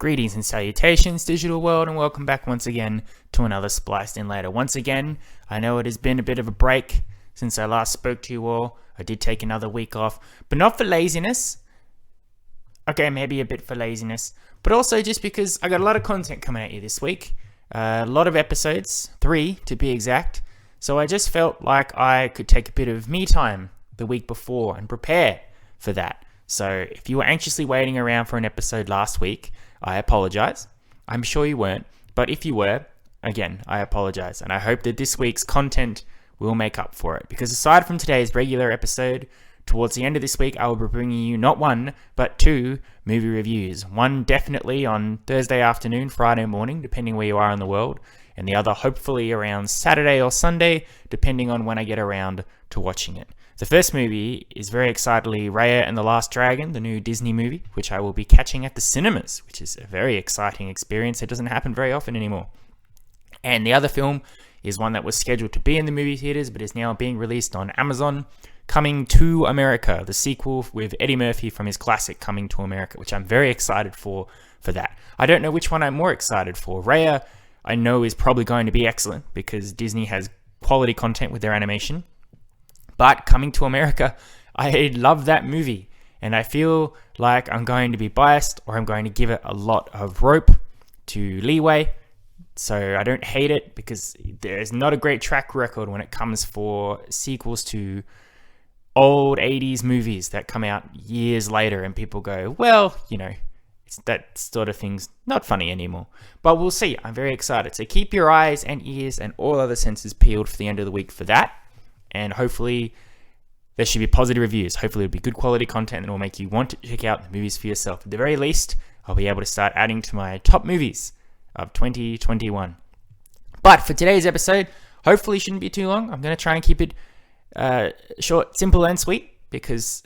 Greetings and salutations, digital world, and welcome back once again to another Spliced In Later. Once again, I know it has been a bit of a break since I last spoke to you all. I did take another week off, but not for laziness. Okay, maybe a bit for laziness, but also just because I got a lot of content coming at you this week. A lot of episodes, 3 to be exact. So I just felt like I could take a bit of me time the week before and prepare for that. So if you were anxiously waiting around for an episode last week, I apologize. I'm sure you weren't, but if you were, again, I apologize. And I hope that this week's content will make up for it. Because aside from today's regular episode, towards the end of this week, I will be bringing you not 1, but 2 movie reviews. One definitely on Thursday afternoon, Friday morning, depending where you are in the world. And the other hopefully around Saturday or Sunday, depending on when I get around to watching it. The first movie is very excitedly Raya and the Last Dragon, the new Disney movie, which I will be catching at the cinemas, which is a very exciting experience. It doesn't happen very often anymore. And the other film is one that was scheduled to be in the movie theaters, but is now being released on Amazon, Coming to America, the sequel with Eddie Murphy from his classic Coming to America, which I'm very excited for that. I don't know which one I'm more excited for. Raya, I know, is probably going to be excellent because Disney has quality content with their animation. But Coming to America, I love that movie. And I feel like I'm going to be biased, or I'm going to give it a lot of rope to leeway. So I don't hate it, because there's not a great track record when it comes for sequels to old 80s movies that come out years later and people go, well, you know, that sort of thing's not funny anymore. But we'll see. I'm very excited. So keep your eyes and ears and all other senses peeled for the end of the week for that. And hopefully there should be positive reviews. Hopefully it'll be good quality content that will make you want to check out the movies for yourself. At the very least, I'll be able to start adding to my top movies of 2021. But for today's episode, hopefully it shouldn't be too long. I'm going to try and keep it short, simple, and sweet, because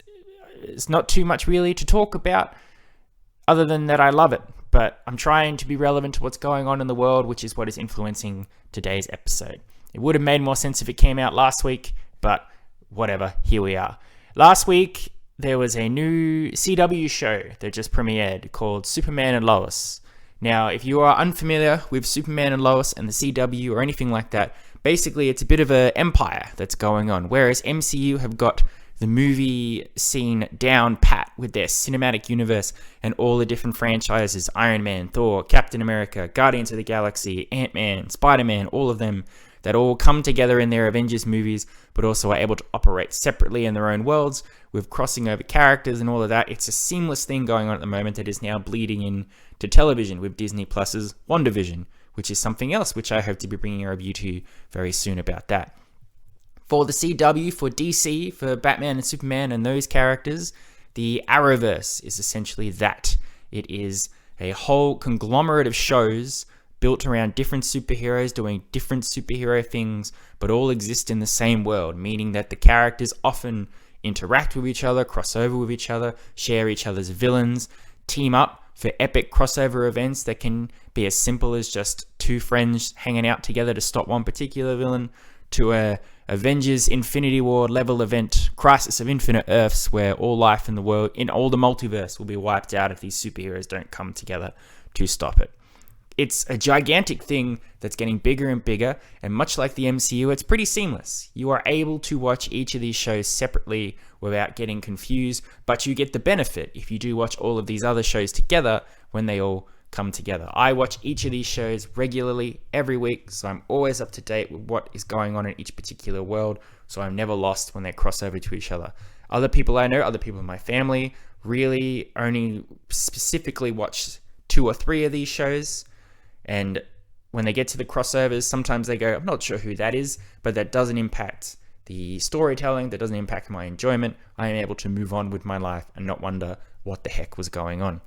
it's not too much really to talk about other than that I love it. But I'm trying to be relevant to what's going on in the world, which is what is influencing today's episode. It would have made more sense if it came out last week, but whatever, here we are. Last week, there was a new CW show that just premiered called Superman and Lois. Now, if you are unfamiliar with Superman and Lois and the CW or anything like that, basically it's a bit of an empire that's going on, whereas MCU have got the movie scene down pat with their cinematic universe and all the different franchises, Iron Man, Thor, Captain America, Guardians of the Galaxy, Ant-Man, Spider-Man, all of them, that all come together in their Avengers movies, but also are able to operate separately in their own worlds with crossing over characters and all of that. It's a seamless thing going on at the moment that is now bleeding in to television with Disney Plus's WandaVision, which is something else which I hope to be bringing a review to you very soon about that. For the CW, for DC, for Batman and Superman and those characters, the Arrowverse is essentially that. It is a whole conglomerate of shows built around different superheroes doing different superhero things, but all exist in the same world, meaning that the characters often interact with each other, cross over with each other, share each other's villains, team up for epic crossover events that can be as simple as just 2 friends hanging out together to stop one particular villain, to a Avengers Infinity War level event, Crisis of Infinite Earths, where all life in the world, in all the multiverse, will be wiped out if these superheroes don't come together to stop it. It's a gigantic thing that's getting bigger and bigger, and much like the MCU, it's pretty seamless. You are able to watch each of these shows separately without getting confused, but you get the benefit if you do watch all of these other shows together when they all come together. I watch each of these shows regularly every week, so I'm always up to date with what is going on in each particular world, so I'm never lost when they cross over to each other. Other people I know, other people in my family, really only specifically watch 2 or 3 of these shows. And when they get to the crossovers, sometimes they go, I'm not sure who that is, but that doesn't impact the storytelling, that doesn't impact my enjoyment. I am able to move on with my life and not wonder what the heck was going on.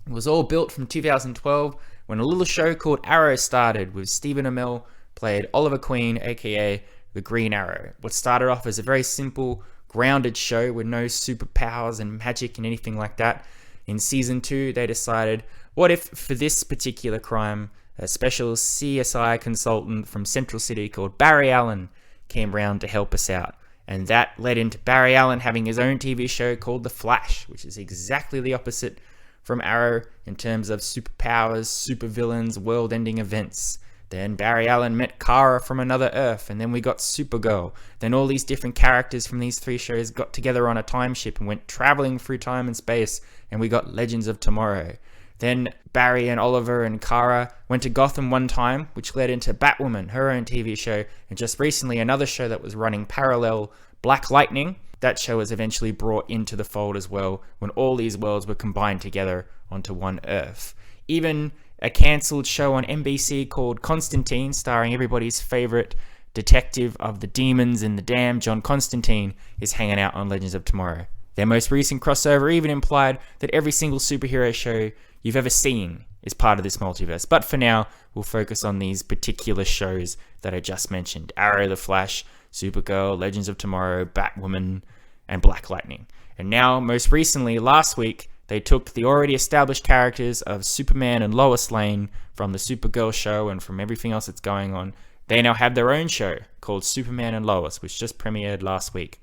It was all built from 2012 when a little show called Arrow started, with Stephen Amell played Oliver Queen, aka the Green Arrow. What started off as a very simple, grounded show with no superpowers and magic and anything like that. In season 2, they decided, what if for this particular crime, a special CSI consultant from Central City called Barry Allen came round to help us out. And that led into Barry Allen having his own TV show called The Flash, which is exactly the opposite from Arrow in terms of superpowers, supervillains, world-ending events. Then Barry Allen met Kara from another Earth, and then we got Supergirl. Then all these different characters from these 3 shows got together on a time ship and went traveling through time and space, and we got Legends of Tomorrow. Then Barry and Oliver and Kara went to Gotham one time, which led into Batwoman, her own TV show, and just recently another show that was running parallel, Black Lightning. That show was eventually brought into the fold as well, when all these worlds were combined together onto one Earth. Even a cancelled show on NBC called Constantine, starring everybody's favorite detective of the demons and the damned, John Constantine, is hanging out on Legends of Tomorrow. Their most recent crossover even implied that every single superhero show you've ever seen is part of this multiverse. But for now, we'll focus on these particular shows that I just mentioned: Arrow, The Flash, Supergirl, Legends of Tomorrow, Batwoman, and Black Lightning. And now, most recently, last week, they took the already established characters of Superman and Lois Lane from the Supergirl show and from everything else that's going on. They now have their own show called Superman and Lois, which just premiered last week.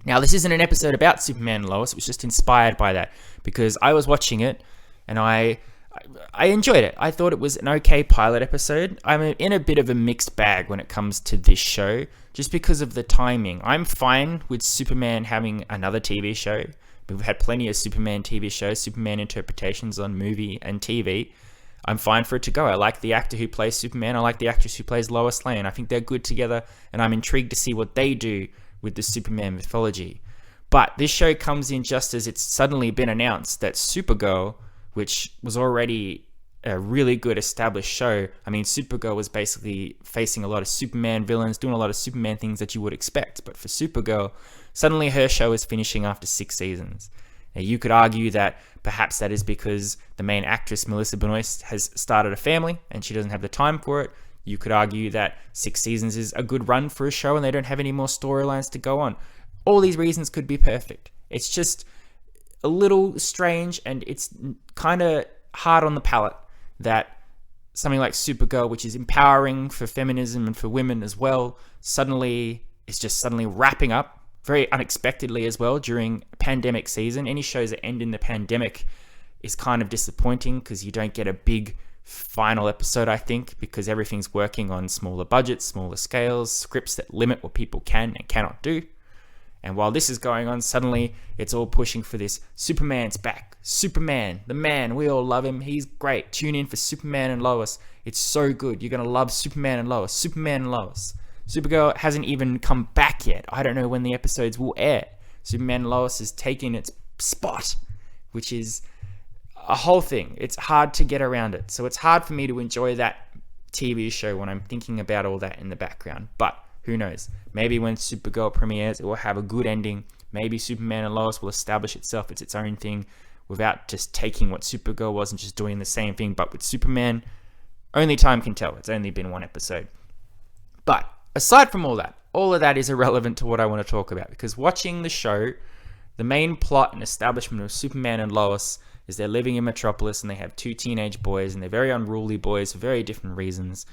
Now, this isn't an episode about Superman and Lois. It was just inspired by that, because I was watching it and I enjoyed it. I thought it was an okay pilot episode. I'm in a bit of a mixed bag when it comes to this show, just because of the timing. I'm fine with Superman having another TV show. We've had plenty of Superman TV shows, Superman interpretations on movie and TV. I'm fine for it to go. I like the actor who plays Superman. I like the actress who plays Lois Lane. I think they're good together, and I'm intrigued to see what they do with the Superman mythology. But this show comes in just as it's suddenly been announced that Supergirl, which was already a really good established show. I mean, Supergirl was basically facing a lot of Superman villains, doing a lot of Superman things that you would expect. But for Supergirl, suddenly her show is finishing after 6 seasons. Now, you could argue that perhaps that is because the main actress, Melissa Benoist, has started a family and she doesn't have the time for it. You could argue that 6 seasons is a good run for a show and they don't have any more storylines to go on. All these reasons could be perfect. It's just a little strange, and it's kind of hard on the palate that something like Supergirl, which is empowering for feminism and for women as well, suddenly wrapping up very unexpectedly as well during a pandemic season. Any shows that end in the pandemic is kind of disappointing because you don't get a big final episode, I think, because everything's working on smaller budgets, smaller scales, scripts that limit what people can and cannot do. And while this is going on, suddenly it's all pushing for this. Superman's back. Superman, the man, we all love him. He's great. Tune in for Superman and Lois. It's so good. You're going to love Superman and Lois. Superman and Lois. Supergirl hasn't even come back yet. I don't know when the episodes will air. Superman and Lois is taking its spot, which is a whole thing. It's hard to get around it. So it's hard for me to enjoy that TV show when I'm thinking about all that in the background. But who knows? Maybe when Supergirl premieres, it will have a good ending. Maybe Superman and Lois will establish itself as its own thing without just taking what Supergirl was and just doing the same thing. But with Superman, only time can tell. It's only been 1 episode. But aside from all of that is irrelevant to what I want to talk about, because watching the show, the main plot and establishment of Superman and Lois is they're living in Metropolis and they have 2 teenage boys, and they're very unruly boys for very different reasons.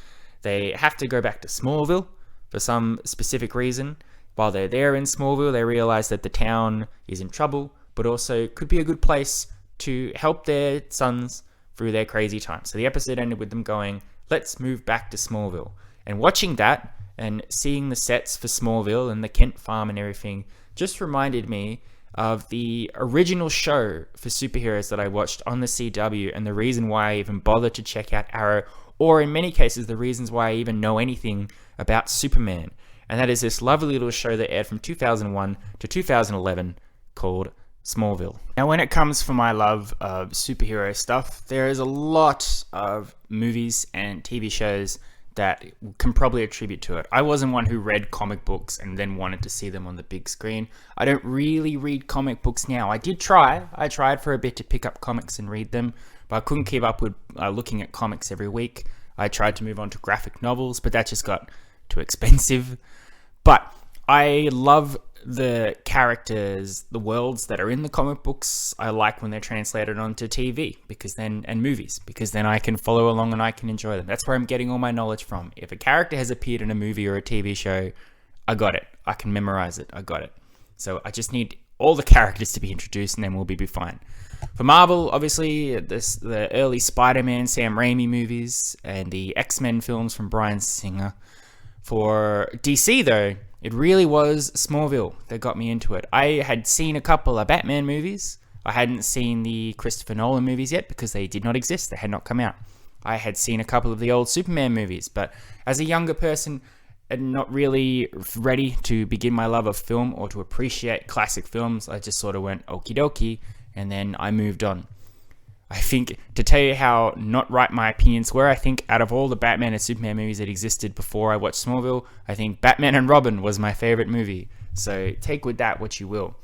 They have to go back to Smallville for some specific reason. While they're there in Smallville, they realize that the town is in trouble, but also could be a good place to help their sons through their crazy time. So the episode ended with them going, let's move back to Smallville. And watching that and seeing the sets for Smallville and the Kent farm and everything just reminded me of the original show for superheroes that I watched on the CW, and the reason why I even bothered to check out Arrow, or in many cases the reasons why I even know anything about Superman. And that is this lovely little show that aired from 2001 to 2011 called Smallville. Now, when it comes for my love of superhero stuff, there is a lot of movies and TV shows that can probably attribute to it. I wasn't one who read comic books and then wanted to see them on the big screen. I don't really read comic books now. I did try. I tried for a bit to pick up comics and read them, but I couldn't keep up with looking at comics every week. I tried to move on to graphic novels, but that just got too expensive. But I love the characters, the worlds that are in the comic books. I like when they're translated onto TV and movies, because then I can follow along and I can enjoy them. That's where I'm getting all my knowledge from. If a character has appeared in a movie or a TV show, I got it. I can memorize it. I got it. So I just need all the characters to be introduced and then we'll be fine. For Marvel, obviously, the early Spider-Man, Sam Raimi movies, and the X-Men films from Bryan Singer. For DC, though, it really was Smallville that got me into it. I had seen a couple of Batman movies. I hadn't seen the Christopher Nolan movies yet because they did not exist. They had not come out. I had seen a couple of the old Superman movies, but as a younger person, and not really ready to begin my love of film or to appreciate classic films, I just sort of went okie dokie, and then I moved on. I think, to tell you how not right my opinions were, I think out of all the Batman and Superman movies that existed before I watched Smallville, I think Batman and Robin was my favorite movie. So take with that what you will.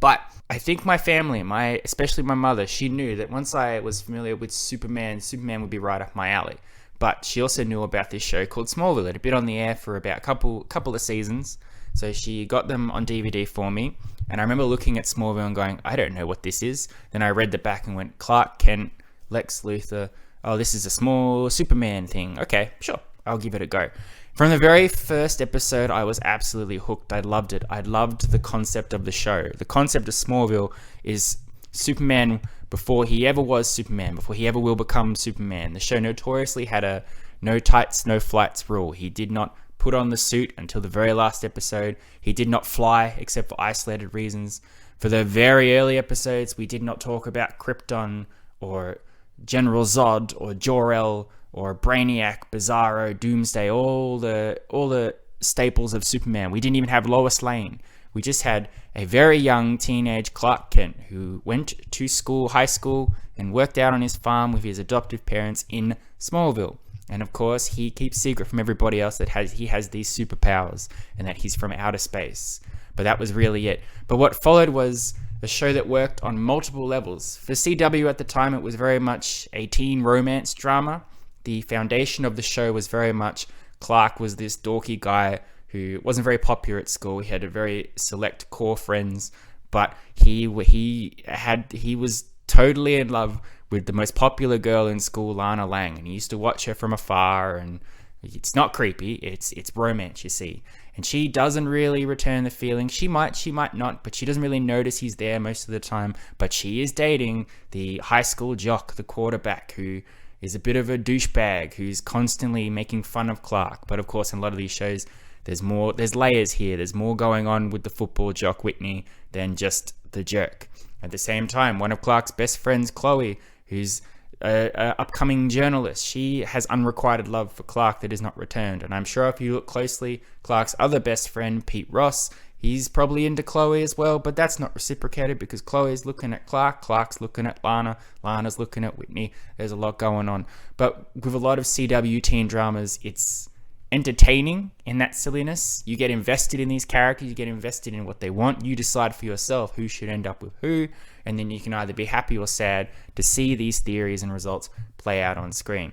But I think my family, especially my mother, she knew that once I was familiar with Superman would be right up my alley. But she also knew about this show called Smallville. It had been on the air for about a couple of seasons. So she got them on DVD for me. And I remember looking at Smallville and going, I don't know what this is. Then I read the back and went, Clark Kent, Lex Luthor. Oh, this is a small Superman thing. Okay, sure. I'll give it a go. From the very first episode, I was absolutely hooked. I loved it. I loved the concept of the show. The concept of Smallville is Superman before he ever was Superman, before he ever will become Superman. The show notoriously had a no tights, no flights rule. He did not put on the suit until the very last episode. He did not fly except for isolated reasons. For the very early episodes, we did not talk about Krypton or General Zod or Jor-El or Brainiac, Bizarro, Doomsday, all the staples of Superman. We didn't even have Lois Lane. We just had a very young teenage Clark Kent who went to school, high school, and worked out on his farm with his adoptive parents in Smallville. And of course, he keeps secret from everybody else that he has these superpowers and that he's from outer space. But that was really it. But what followed was a show that worked on multiple levels. For CW at the time, it was very much a teen romance drama. The foundation of the show was very much Clark was this dorky guy who wasn't very popular at school. He had a very select core friends, but he was totally in love with the most popular girl in school, Lana Lang, and he used to watch her from afar. And it's not creepy; it's romance, you see. And she doesn't really return the feeling. She might not, but she doesn't really notice he's there most of the time. But she is dating the high school jock, the quarterback, who is a bit of a douchebag, who's constantly making fun of Clark. But of course, in a lot of these shows, there's layers here. There's more going on with the football jock Whitney than just the jerk. At the same time, one of Clark's best friends, Chloe, who's an upcoming journalist, she has unrequited love for Clark that is not returned. And I'm sure if you look closely, Clark's other best friend, Pete Ross, he's probably into Chloe as well, but that's not reciprocated because Chloe's looking at Clark, Clark's looking at Lana, Lana's looking at Whitney. There's a lot going on. But with a lot of CW teen dramas, it's entertaining in that silliness. You get invested in these characters, you get invested in what they want, you decide for yourself who should end up with who, and then you can either be happy or sad to see these theories and results play out on screen.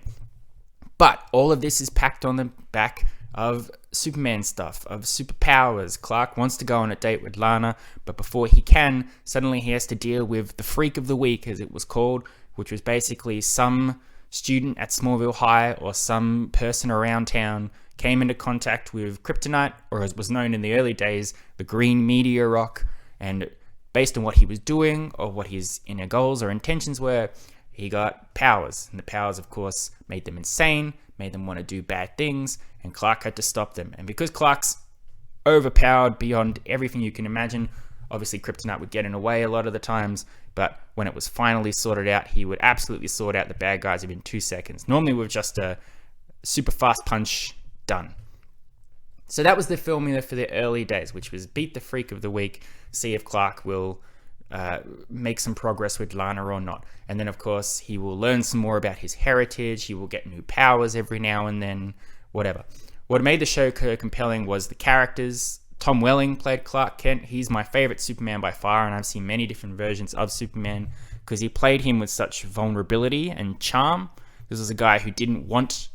But all of this is packed on the back of Superman stuff, of superpowers. Clark wants to go on a date with Lana, but before he can, suddenly he has to deal with the freak of the week, as it was called, which was basically some student at Smallville High or some person around town came into contact with kryptonite, or as was known in the early days, the green meteor rock, and based on what he was doing or what his inner goals or intentions were, he got powers. And the powers, of course, made them insane, made them want to do bad things, and Clark had to stop them. And because Clark's overpowered beyond everything you can imagine, obviously kryptonite would get in the way a lot of the times, but when it was finally sorted out, he would absolutely sort out the bad guys within 2 seconds. Normally with just a super fast punch, done. So that was the formula for the early days, which was beat the freak of the week, see if Clark will make some progress with Lana or not. And then, of course, he will learn some more about his heritage. He will get new powers every now and then, whatever. What made the show compelling was the characters. Tom Welling played Clark Kent. He's my favorite Superman by far, and I've seen many different versions of Superman because he played him with such vulnerability and charm. This was a guy who didn't want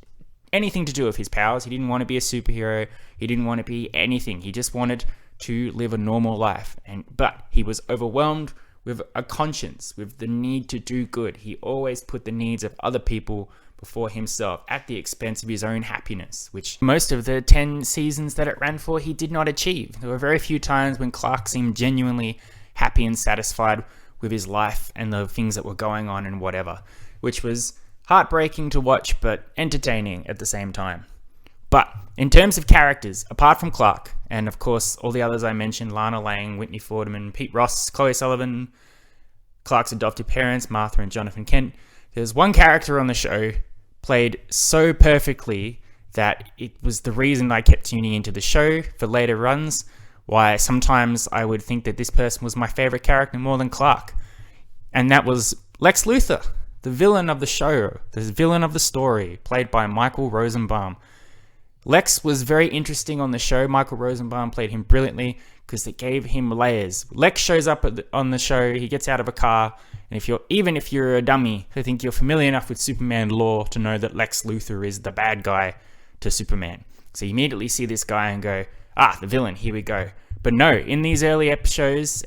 anything to do with his powers. He didn't want to be a superhero. He didn't want to be anything. He just wanted to live a normal life. But he was overwhelmed with a conscience, with the need to do good. He always put the needs of other people before himself at the expense of his own happiness, which most of the 10 seasons that it ran for, he did not achieve. There were very few times when Clark seemed genuinely happy and satisfied with his life and the things that were going on and whatever, which was heartbreaking to watch, but entertaining at the same time. But in terms of characters, apart from Clark, and of course all the others I mentioned, Lana Lang, Whitney Fordeman, Pete Ross, Chloe Sullivan, Clark's adopted parents, Martha and Jonathan Kent, there's one character on the show played so perfectly that it was the reason I kept tuning into the show for later runs, why sometimes I would think that this person was my favorite character more than Clark. And that was Lex Luthor, the villain of the show, the villain of the story, played by Michael Rosenbaum. Lex was very interesting on the show. Michael Rosenbaum played him brilliantly because it gave him layers. Lex shows up on the show, he gets out of a car, and even if you're a dummy, I think you're familiar enough with Superman lore to know that Lex Luthor is the bad guy to Superman. So you immediately see this guy and go, the villain, here we go. But no, in these early episodes,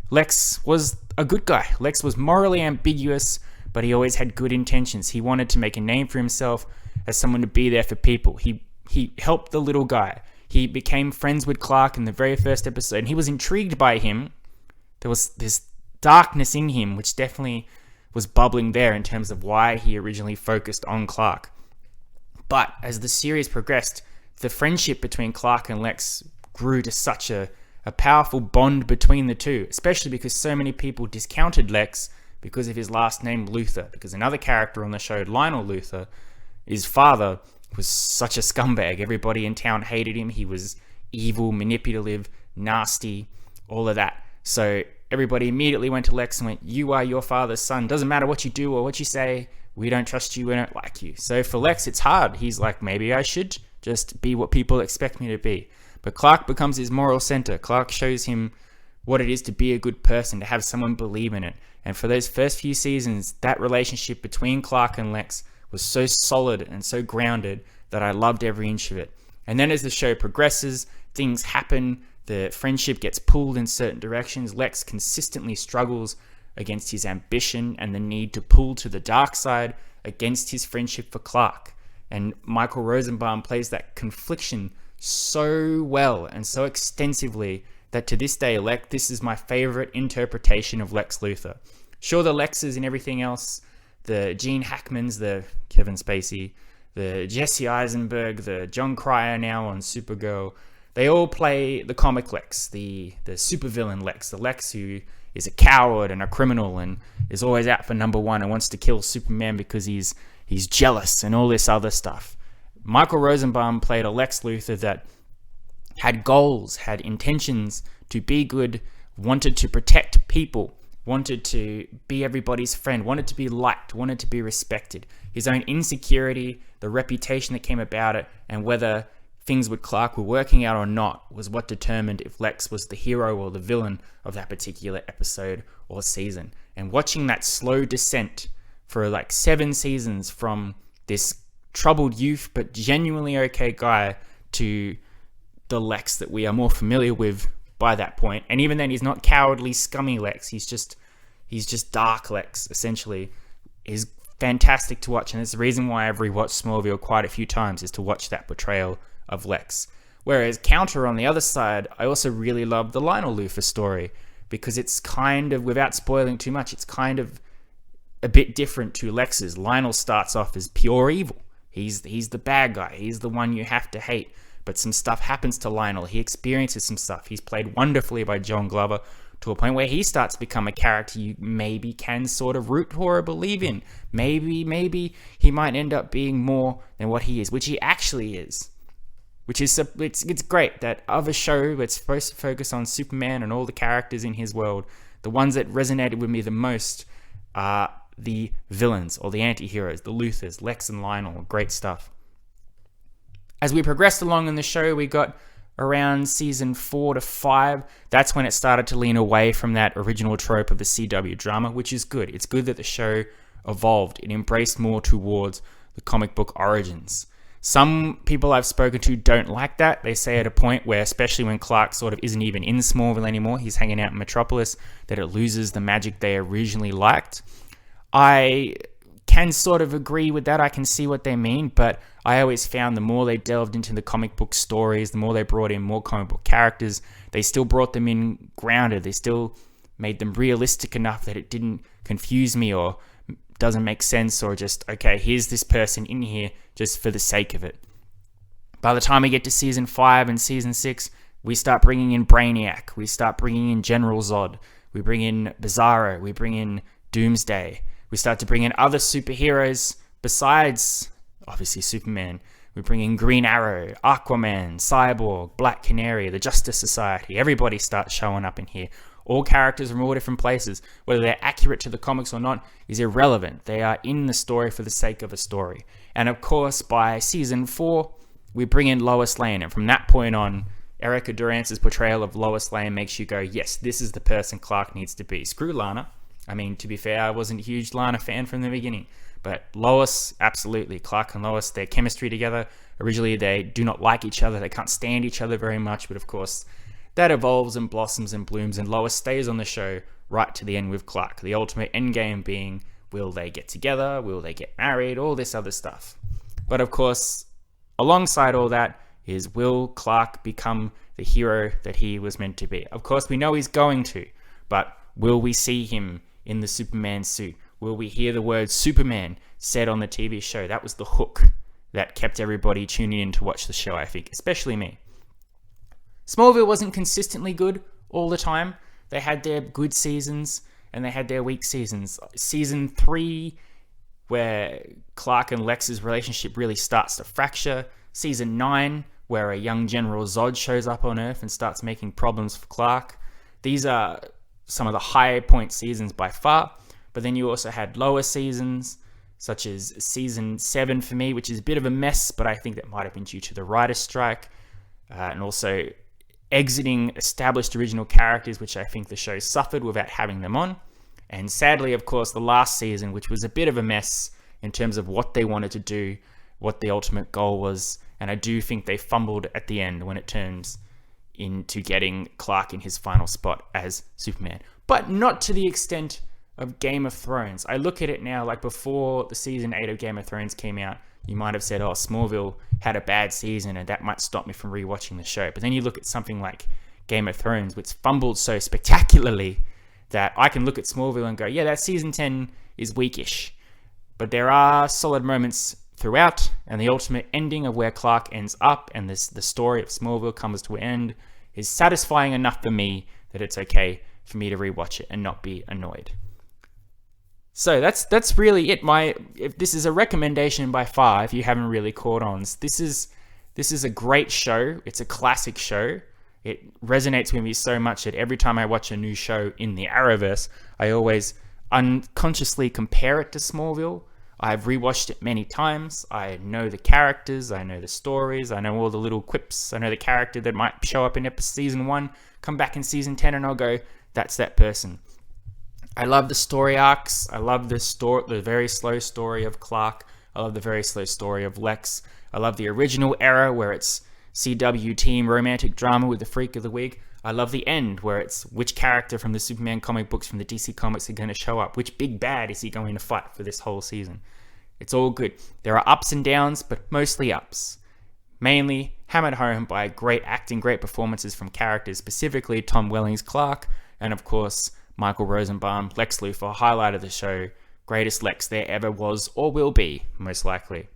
Lex was a good guy. Lex was morally ambiguous, but he always had good intentions. He wanted to make a name for himself as someone to be there for people. He helped the little guy. He became friends with Clark in the very first episode, and he was intrigued by him. There was this darkness in him, which definitely was bubbling there in terms of why he originally focused on Clark. But as the series progressed, the friendship between Clark and Lex grew to such a powerful bond between the two, especially because so many people discounted Lex because of his last name Luthor, because another character on the show, Lionel Luthor, his father, was such a scumbag. Everybody in town hated him. He was evil, manipulative, nasty, all of that. So everybody immediately went to Lex and went, "You are your father's son. Doesn't matter what you do or what you say. We don't trust you. We don't like you." So for Lex, it's hard. He's like, maybe I should just be what people expect me to be. But Clark becomes his moral center. Clark shows him what it is to be a good person, to have someone believe in it. And for those first few seasons, that relationship between Clark and Lex was so solid and so grounded that I loved every inch of it. And then as the show progresses, things happen, the friendship gets pulled in certain directions. Lex consistently struggles against his ambition and the need to pull to the dark side against his friendship for Clark. And Michael Rosenbaum plays that confliction so well and so extensively that to this day, this is my favorite interpretation of Lex Luthor. Sure, the Lexes and everything else, the Gene Hackmans, the Kevin Spacey, the Jesse Eisenberg, the John Cryer now on Supergirl, they all play the comic Lex, the supervillain Lex, the Lex who is a coward and a criminal and is always out for number one and wants to kill Superman because he's jealous and all this other stuff. Michael Rosenbaum played a Lex Luthor that had goals, had intentions to be good, wanted to protect people, wanted to be everybody's friend, wanted to be liked, wanted to be respected. His own insecurity, the reputation that came about it, and whether things with Clark were working out or not was what determined if Lex was the hero or the villain of that particular episode or season. And watching that slow descent for like 7 seasons from this troubled youth but genuinely okay guy to the Lex that we are more familiar with by that point. And even then, he's not cowardly, scummy Lex. He's just dark Lex, essentially, is fantastic to watch. And it's the reason why I've rewatched Smallville quite a few times, is to watch that portrayal of Lex. Whereas counter on the other side, I also really love the Lionel Luthor story, because it's kind of, without spoiling too much, it's kind of a bit different to Lex's. Lionel starts off as pure evil. He's the bad guy. He's the one you have to hate. But some stuff happens to Lionel. He experiences some stuff. He's played wonderfully by John Glover to a point where he starts to become a character you maybe can sort of root for or believe in. Maybe he might end up being more than what he is, which he actually is. Which is, it's great that of a show that's supposed to focus on Superman and all the characters in his world, the ones that resonated with me the most are the villains or the anti-heroes, the Luthors, Lex and Lionel. Great stuff. As we progressed along in the show, we got around season 4 to 5. That's when it started to lean away from that original trope of the CW drama, which is good. It's good that the show evolved. It embraced more towards the comic book origins. Some people I've spoken to don't like that. They say at a point where, especially when Clark sort of isn't even in Smallville anymore, he's hanging out in Metropolis, that it loses the magic they originally liked. I can sort of agree with that. I can see what they mean, but I always found the more they delved into the comic book stories, the more they brought in more comic book characters, they still brought them in grounded. They still made them realistic enough that it didn't confuse me or doesn't make sense, or just, okay, here's this person in here just for the sake of it. By the time we get to season 5 and season 6, we start bringing in Brainiac, we start bringing in General Zod, we bring in Bizarro, we bring in Doomsday, we start to bring in other superheroes besides, obviously, Superman. We bring in Green Arrow, Aquaman, Cyborg, Black Canary, the Justice Society. Everybody starts showing up in here. All characters from all different places. Whether they're accurate to the comics or not is irrelevant. They are in the story for the sake of a story. And of course, by season 4, we bring in Lois Lane. And from that point on, Erica Durance's portrayal of Lois Lane makes you go, yes, this is the person Clark needs to be. Screw Lana. I mean, to be fair, I wasn't a huge Lana fan from the beginning. But Lois, absolutely. Clark and Lois, their chemistry together. Originally, they do not like each other. They can't stand each other very much. But of course, that evolves and blossoms and blooms. And Lois stays on the show right to the end with Clark. The ultimate endgame being, will they get together? Will they get married? All this other stuff. But of course, alongside all that is, will Clark become the hero that he was meant to be? Of course, we know he's going to. But will we see him in the Superman suit? Will we hear the word Superman said on the TV show? That was the hook that kept everybody tuning in to watch the show, I think, especially me. Smallville wasn't consistently good all the time. They had their good seasons and they had their weak seasons. Season 3, where Clark and Lex's relationship really starts to fracture. Season 9, where a young General Zod shows up on Earth and starts making problems for Clark. These are some of the high point seasons by far. But then you also had lower seasons, such as season 7 for me, which is a bit of a mess, but I think that might have been due to the writer's strike. And also exiting established original characters, which I think the show suffered without having them on. And sadly, of course, the last season, which was a bit of a mess in terms of what they wanted to do, what the ultimate goal was. And I do think they fumbled at the end when it turns into getting Clark in his final spot as Superman. But not to the extent of Game of Thrones. I look at it now, like before the season 8 of Game of Thrones came out, you might have said, oh, Smallville had a bad season and that might stop me from rewatching the show. But then you look at something like Game of Thrones, which fumbled so spectacularly that I can look at Smallville and go, yeah, that season 10 is weakish. But there are solid moments throughout, and the ultimate ending of where Clark ends up and the story of Smallville comes to an end is satisfying enough for me that it's okay for me to rewatch it and not be annoyed. So that's really it. If this is a recommendation by far, if you haven't really caught on, this is a great show. It's a classic show. It resonates with me so much that every time I watch a new show in the Arrowverse, I always unconsciously compare it to Smallville. I've rewatched it many times. I know the characters, I know the stories, I know all the little quips. I know the character that might show up in season 1, come back in season 10, and I'll go, that's that person. I love the story arcs. I love the very slow story of Clark. I love the very slow story of Lex. I love the original era where it's CW team romantic drama with the freak of the week. I love the end where it's which character from the Superman comic books from the DC comics are going to show up. Which big bad is he going to fight for this whole season? It's all good. There are ups and downs, but mostly ups. Mainly hammered home by great acting, great performances from characters, specifically Tom Welling's Clark, and of course, Michael Rosenbaum, Lex Luthor, highlight of the show, greatest Lex there ever was or will be, most likely.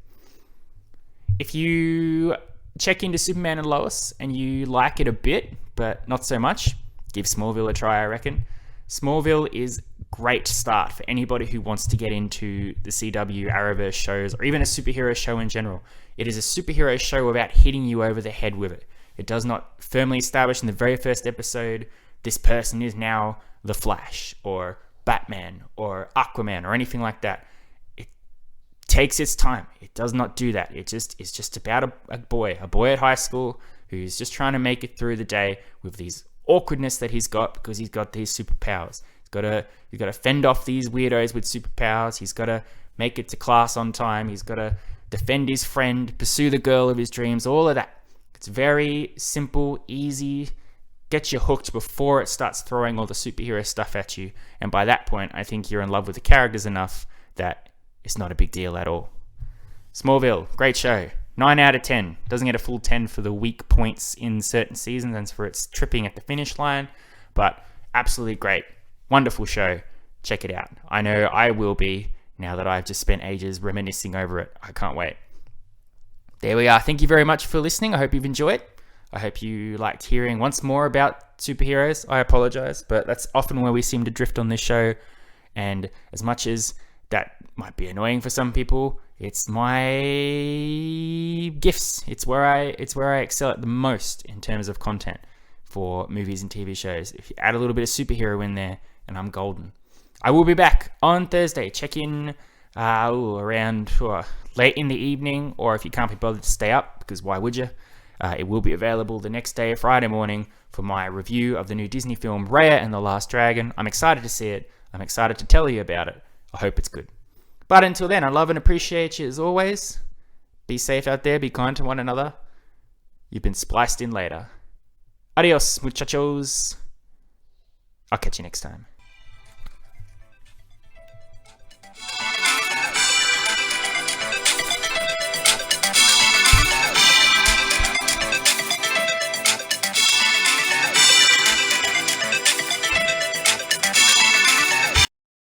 If you check into Superman and Lois and you like it a bit, but not so much, give Smallville a try, I reckon. Smallville is great start for anybody who wants to get into the CW Arrowverse shows or even a superhero show in general. It is a superhero show without hitting you over the head with it. It does not firmly establish in the very first episode, this person is now the Flash or Batman or Aquaman or anything like that. It takes its time. It does not do that. It's just about a boy at high school who's just trying to make it through the day with these awkwardness that he's got because he's got these superpowers. He's got to fend off these weirdos with superpowers. He's got to make it to class on time. He's got to defend his friend, pursue the girl of his dreams, all of that. It's very simple, easy, gets you hooked before it starts throwing all the superhero stuff at you. And by that point, I think you're in love with the characters enough that it's not a big deal at all. Smallville, great show. 9 out of 10. Doesn't get a full 10 for the weak points in certain seasons and for its tripping at the finish line, but absolutely great. Wonderful show. Check it out. I know I will be now that I've just spent ages reminiscing over it. I can't wait. There we are. Thank you very much for listening. I hope you've enjoyed. I hope you liked hearing once more about superheroes. I apologize, but that's often where we seem to drift on this show. And as much as that might be annoying for some people, it's my gifts. It's where I excel at the most in terms of content for movies and TV shows. If you add a little bit of superhero in there, and I'm golden. I will be back on Thursday. Check in around late in the evening, or if you can't be bothered to stay up, because why would you? It will be available the next day, Friday morning, for my review of the new Disney film Raya and the Last Dragon. I'm excited to see it. I'm excited to tell you about it. I hope it's good. But until then, I love and appreciate you as always. Be safe out there. Be kind to one another. You've been spliced in later. Adios, muchachos. I'll catch you next time.